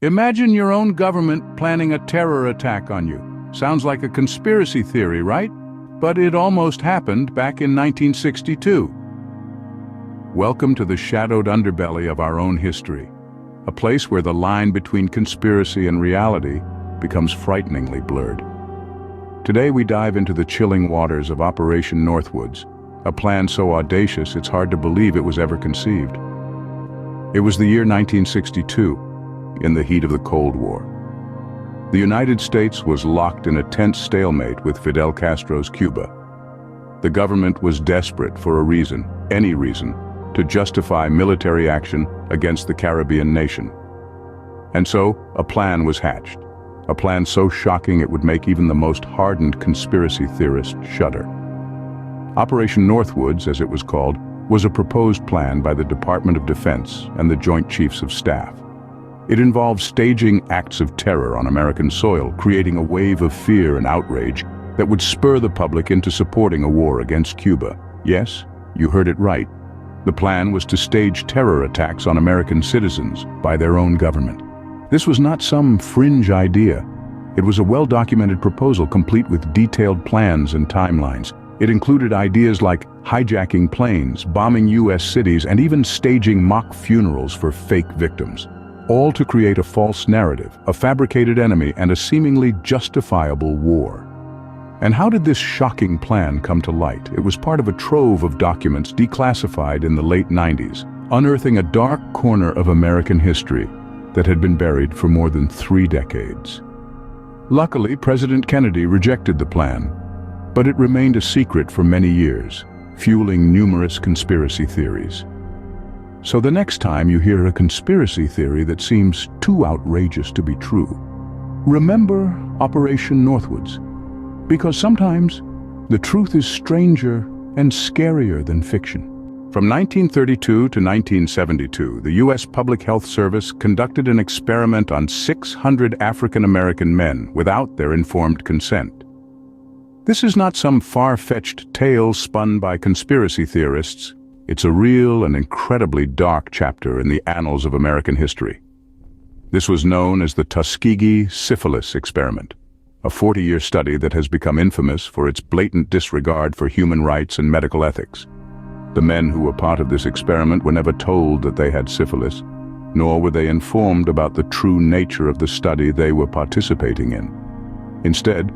Imagine your own government planning a terror attack on you. Sounds like a conspiracy theory, right? But it almost happened back in 1962. Welcome to the shadowed underbelly of our own history, a place where the line between conspiracy and reality becomes frighteningly blurred. Today we dive into the chilling waters of Operation Northwoods, a plan so audacious it's hard to believe it was ever conceived. It was the year 1962, in the heat of the Cold War. The United States was locked in a tense stalemate with Fidel Castro's Cuba. The government was desperate for a reason, any reason, to justify military action against the Caribbean nation. And so, a plan was hatched. A plan so shocking it would make even the most hardened conspiracy theorist shudder. Operation Northwoods, as it was called, was a proposed plan by the Department of Defense and the Joint Chiefs of Staff. It involved staging acts of terror on American soil, creating a wave of fear and outrage that would spur the public into supporting a war against Cuba. Yes, you heard it right. The plan was to stage terror attacks on American citizens by their own government. This was not some fringe idea. It was a well-documented proposal complete with detailed plans and timelines. It included ideas like hijacking planes, bombing U.S. cities, and even staging mock funerals for fake victims. All to create a false narrative, a fabricated enemy, and a seemingly justifiable war. And how did this shocking plan come to light? It was part of a trove of documents declassified in the late 90s, unearthing a dark corner of American history that had been buried for more than 3 decades. Luckily, President Kennedy rejected the plan, but it remained a secret for many years, fueling numerous conspiracy theories. So the next time you hear a conspiracy theory that seems too outrageous to be true, remember Operation Northwoods, because sometimes the truth is stranger and scarier than fiction. From 1932 to 1972, the U.S. Public Health Service conducted an experiment on 600 African-American men without their informed consent. This is not some far-fetched tale spun by conspiracy theorists. It's a real and incredibly dark chapter in the annals of American history. This was known as the Tuskegee Syphilis Experiment, a 40-year study that has become infamous for its blatant disregard for human rights and medical ethics. The men who were part of this experiment were never told that they had syphilis, nor were they informed about the true nature of the study they were participating in. Instead,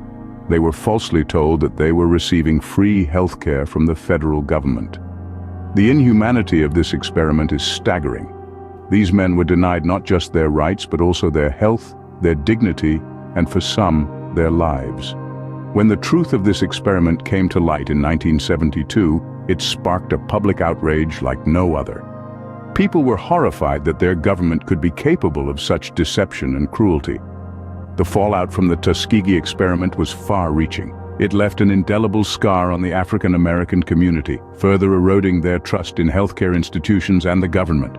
they were falsely told that they were receiving free health care from the federal government. The inhumanity of this experiment is staggering. These men were denied not just their rights, but also their health, their dignity, and for some, their lives. When the truth of this experiment came to light in 1972, it sparked a public outrage like no other. People were horrified that their government could be capable of such deception and cruelty. The fallout from the Tuskegee experiment was far-reaching. It left an indelible scar on the African American community, further eroding their trust in healthcare institutions and the government.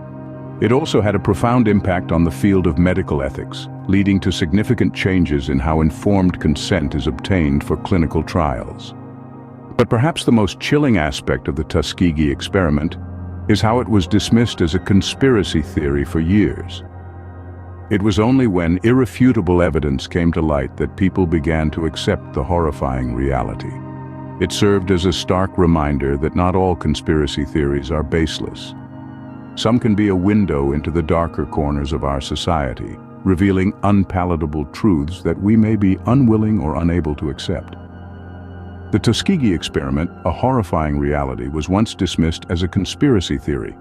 It also had a profound impact on the field of medical ethics, leading to significant changes in how informed consent is obtained for clinical trials. But perhaps the most chilling aspect of the Tuskegee experiment is how it was dismissed as a conspiracy theory for years. It was only when irrefutable evidence came to light that people began to accept the horrifying reality. It served as a stark reminder that not all conspiracy theories are baseless. Some can be a window into the darker corners of our society, revealing unpalatable truths that we may be unwilling or unable to accept. The Tuskegee experiment, a horrifying reality, was once dismissed as a conspiracy theory.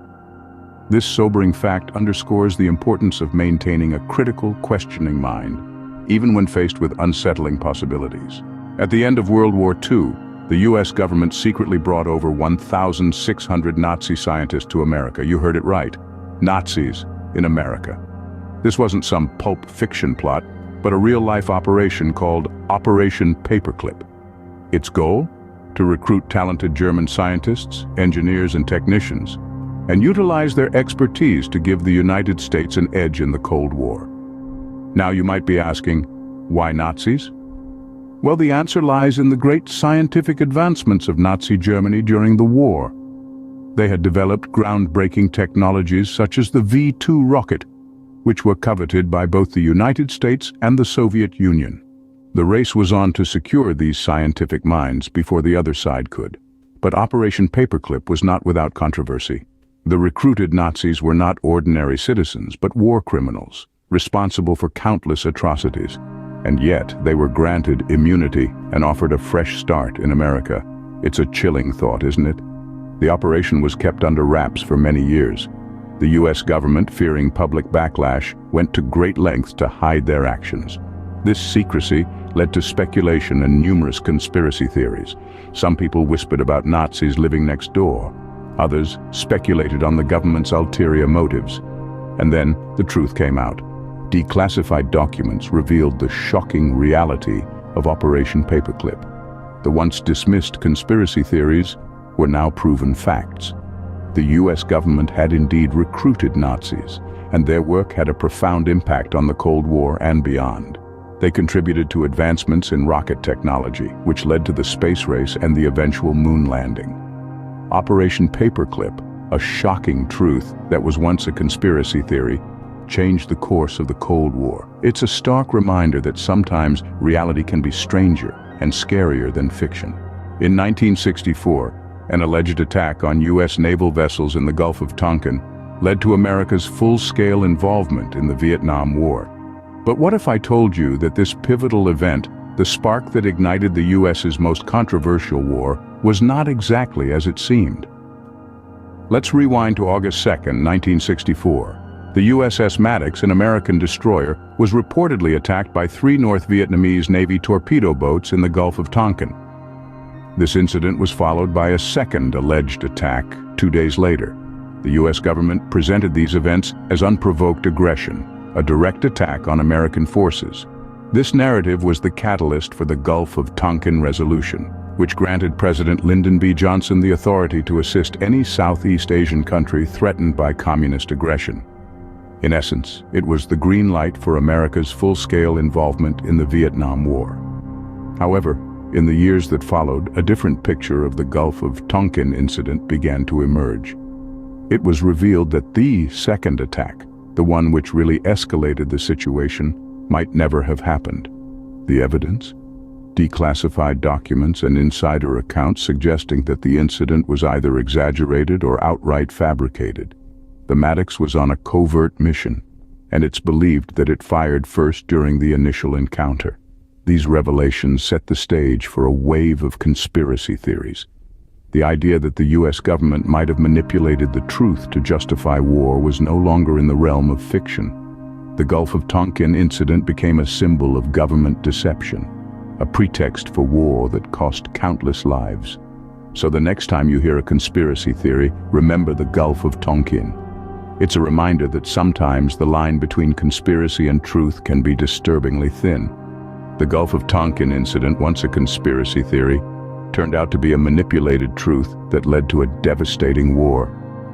This sobering fact underscores the importance of maintaining a critical, questioning mind, even when faced with unsettling possibilities. At the end of World War II, the U.S. government secretly brought over 1,600 Nazi scientists to America. You heard it right. Nazis in America. This wasn't some pulp fiction plot, but a real-life operation called Operation Paperclip. Its goal? To recruit talented German scientists, engineers, and technicians, and utilize their expertise to give the United States an edge in the Cold War. Now you might be asking, why Nazis? Well, the answer lies in the great scientific advancements of Nazi Germany during the war. They had developed groundbreaking technologies such as the V-2 rocket, which were coveted by both the United States and the Soviet Union. The race was on to secure these scientific minds before the other side could. But Operation Paperclip was not without controversy. The recruited Nazis were not ordinary citizens, but war criminals, responsible for countless atrocities. And yet, they were granted immunity and offered a fresh start in America. It's a chilling thought, isn't it? The operation was kept under wraps for many years. The US government, fearing public backlash, went to great lengths to hide their actions. This secrecy led to speculation and numerous conspiracy theories. Some people whispered about Nazis living next door. Others speculated on the government's ulterior motives. And then the truth came out. Declassified documents revealed the shocking reality of Operation Paperclip. The once dismissed conspiracy theories were now proven facts. The US government had indeed recruited Nazis, and their work had a profound impact on the Cold War and beyond. They contributed to advancements in rocket technology, which led to the space race and the eventual moon landing. Operation Paperclip, a shocking truth that was once a conspiracy theory, changed the course of the Cold War. It's a stark reminder that sometimes reality can be stranger and scarier than fiction. In 1964, an alleged attack on US naval vessels in the Gulf of Tonkin led to America's full-scale involvement in the Vietnam War. But what if I told you that this pivotal event, the spark that ignited the US's most controversial war, was not exactly as it seemed? Let's rewind to August 2, 1964. The USS Maddox, an American destroyer, was reportedly attacked by 3 North Vietnamese Navy torpedo boats in the Gulf of Tonkin. This incident was followed by a second alleged attack 2 days later. The US government presented these events as unprovoked aggression, a direct attack on American forces. This narrative was the catalyst for the Gulf of Tonkin Resolution, which granted President Lyndon B. Johnson the authority to assist any Southeast Asian country threatened by communist aggression. In essence, it was the green light for America's full-scale involvement in the Vietnam War. However, in the years that followed, a different picture of the Gulf of Tonkin incident began to emerge. It was revealed that the second attack, the one which really escalated the situation, might never have happened. The evidence? Declassified documents and insider accounts suggesting that the incident was either exaggerated or outright fabricated. The Maddox was on a covert mission, and it's believed that it fired first during the initial encounter. These revelations set the stage for a wave of conspiracy theories. The idea that the US government might have manipulated the truth to justify war was no longer in the realm of fiction. The Gulf of Tonkin incident became a symbol of government deception, a pretext for war that cost countless lives. So the next time you hear a conspiracy theory, remember the Gulf of Tonkin. It's a reminder that sometimes the line between conspiracy and truth can be disturbingly thin. The Gulf of Tonkin incident, once a conspiracy theory, turned out to be a manipulated truth that led to a devastating war.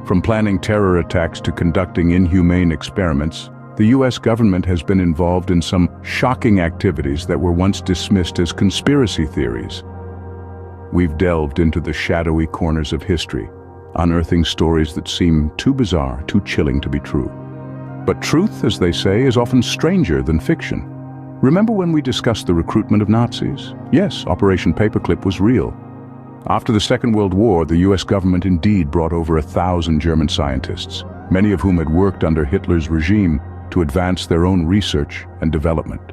From planning terror attacks to conducting inhumane experiments, the US government has been involved in some shocking activities that were once dismissed as conspiracy theories. We've delved into the shadowy corners of history, unearthing stories that seem too bizarre, too chilling to be true. But truth, as they say, is often stranger than fiction. Remember when we discussed the recruitment of Nazis? Yes, Operation Paperclip was real. After the Second World War, the US government indeed brought over 1,000 German scientists, many of whom had worked under Hitler's regime to advance their own research and development.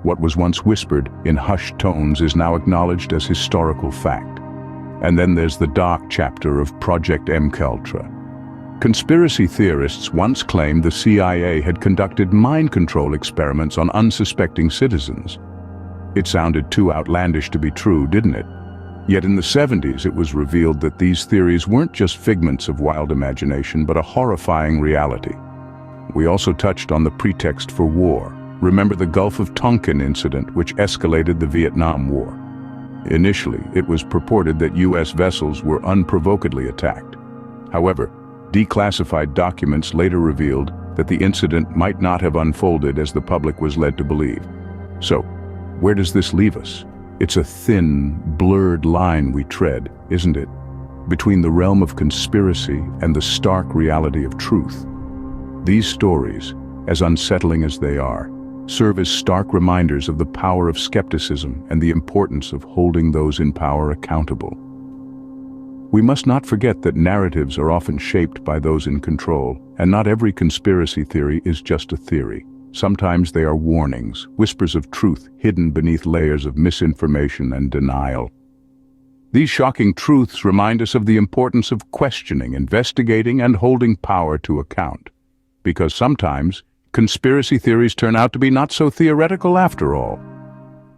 What was once whispered in hushed tones is now acknowledged as historical fact. And then there's the dark chapter of Project MKUltra. Conspiracy theorists once claimed the CIA had conducted mind control experiments on unsuspecting citizens. It sounded too outlandish to be true, didn't it? Yet in the 70s it was revealed that these theories weren't just figments of wild imagination, but a horrifying reality. We also touched on the pretext for war. Remember the Gulf of Tonkin incident, which escalated the Vietnam War. Initially, it was purported that US vessels were unprovokedly attacked. However, declassified documents later revealed that the incident might not have unfolded as the public was led to believe. So, where does this leave us? It's a thin, blurred line we tread, isn't it? Between the realm of conspiracy and the stark reality of truth. These stories, as unsettling as they are, serve as stark reminders of the power of skepticism and the importance of holding those in power accountable. We must not forget that narratives are often shaped by those in control, and not every conspiracy theory is just a theory. Sometimes they are warnings, whispers of truth hidden beneath layers of misinformation and denial. These shocking truths remind us of the importance of questioning, investigating, and holding power to account. Because sometimes, conspiracy theories turn out to be not so theoretical after all.